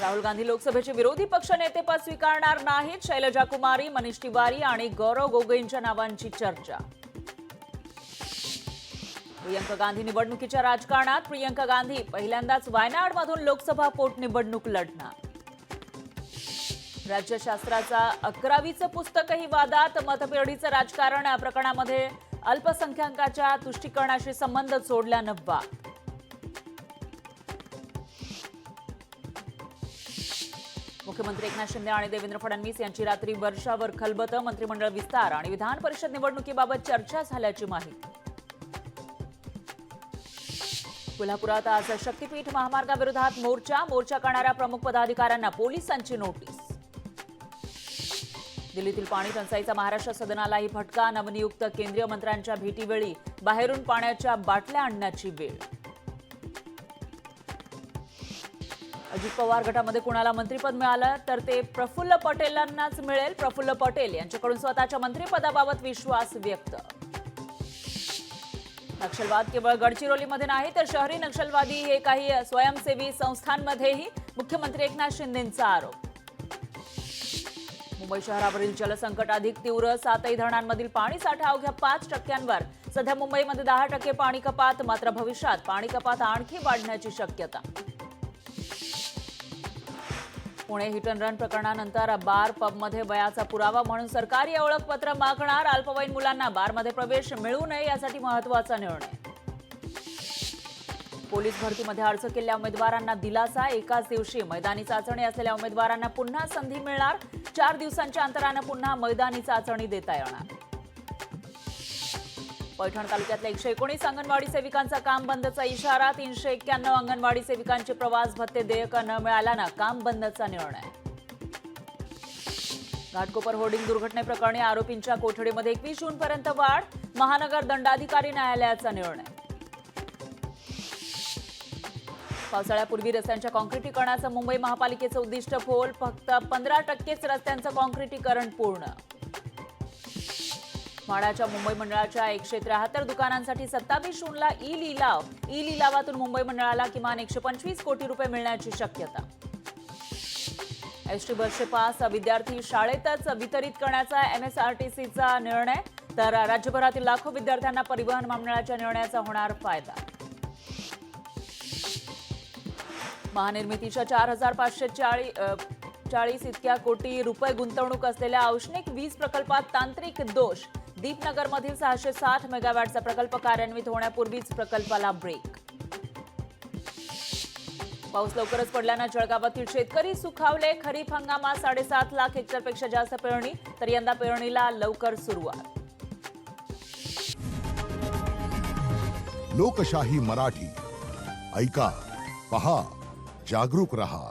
राहुल गांधी लोकसभेचे विरोधी पक्षनेतेपद स्वीकारणार नाहीत. शैलजा कुमारी, मनीष तिवारी आणि गौरव गोगोईंच्या नावांची चर्चा. प्रियंका गांधी निवडणुकीच्या राजकारणात. प्रियंका गांधी पहिल्यांदाच वायनाडमधून लोकसभा पोटनिवडणूक लढणार. राज्यशास्त्राचा 11वीचं पुस्तकही वादात. मतपेढीचं राजकारण या प्रकरणामध्ये अल्पसंख्याकांच्या तुष्टीकरणाशी संबंध जोडल्यानं वाद. मुख्यमंत्री एकनाथ शिंदे आणि देवेंद्र फडणवीस यांची रात्री वर्षावर खलबतं. मंत्रिमंडळ विस्तार आणि विधान परिषद निवडणुकीबाबत चर्चा झाल्याची माहिती. कोल्हापुरात आज शक्तीपीठ महामार्गाविरोधात मोर्चा करणाऱ्या प्रमुख पदाधिकाऱ्यांना पोलिसांची नोटीस. दिल्लीतील पाणी टंचाईचा महाराष्ट्र सदनालाही फटका. नवनियुक्त केंद्रीय मंत्र्यांच्या भेटीवेळी बाहेरून पाण्याच्या बाटल्या आणण्याची वेळ. अजित पवार गटामध्ये कुणाला मंत्रिपद मिळालं तर ते प्रफुल्ल पटेलांनाच मिळेल. प्रफुल्ल पटेल यांच्याकडून स्वतःच्या मंत्रिपदाबाबत विश्वास व्यक्त. नक्षलवाद केवळ गडचिरोलीमध्ये नाही तर शहरी नक्षलवादी हे काही स्वयंसेवी संस्थांमध्येही. मुख्यमंत्री एकनाथ शिंदेंचा आरोप. मुंबई शहरावरील जलसंकट अधिक तीव्र. 7ही धरणांमधील पाणीसाठा अवघ्या 5%वर. सध्या मुंबईमध्ये 10% पाणी कपात. मात्र भविष्यात पाणी कपात आणखी वाढण्याची शक्यता. पुणे हिट अँड रन प्रकरणानंतर बार पबमध्ये वयाचा पुरावा म्हणून सरकारी ओळखपत्र मागणार. अल्पवयीन मुलांना बारमध्ये प्रवेश मिळू नये यासाठी महत्त्वाचा निर्णय. पोलीस भरतीमध्ये अर्ज केलेल्या उमेदवारांना दिलासा. एकाच दिवशी मैदानी चाचणी असलेल्या उमेदवारांना पुन्हा संधी मिळणार. 4 दिवसांच्या अंतराने पुन्हा मैदानी चाचणी देता येणार. पैठण तालुक्यातल्या 119 अंगणवाडी सेविकांचा काम बंदचा इशारा. 391 अंगणवाडी सेविकांचे प्रवास भत्ते देयक न मिळाल्यानं काम बंदचा निर्णय. घाटकोपर होर्डिंग दुर्घटनेप्रकरणी आरोपींच्या कोठडीमध्ये 21 जूनपर्यंत वाढ. महानगर दंडाधिकारी न्यायालयाचा निर्णय. पावसाळ्यापूर्वी रस्त्यांच्या काँक्रिटीकरणाचं मुंबई महापालिकेचं उद्दिष्ट फोल. फक्त 15%च रस्त्यांचं काँक्रिटीकरण पूर्ण. म्हाडाच्या मुंबई मंडळाच्या 173 दुकानांसाठी 27 जूनला ई लिलाव. ई लिलावातून मुंबई मंडळाला किमान 125 कोटी रुपये मिळण्याची शक्यता. एसटी बसचे पास विद्यार्थी शाळेतच वितरित करण्याचा MSRTCचा निर्णय. तर राज्यभरातील लाखो विद्यार्थ्यांना परिवहन महामंडळाच्या निर्णयाचा होणार फायदा. महानिर्मितीच्या 4,540 इतक्या कोटी रुपये गुंतवणूक असलेल्या औष्णिक वीज प्रकल्पात तांत्रिक दोष. दीपनगरमधील 660 मेगावॅटचा प्रकल्प कार्यान्वित होण्यापूर्वीच प्रकल्पाला ब्रेक. पाऊस लवकरच पडल्यानं जळगावातील शेतकरी सुखावले. खरीप हंगामात 7.5 लाख हेक्टरपेक्षा जास्त पेरणी. तर यंदा पेरणीला लवकर सुरुवात. लोकशाही मराठी ऐका, पहा, जागरूक रहा.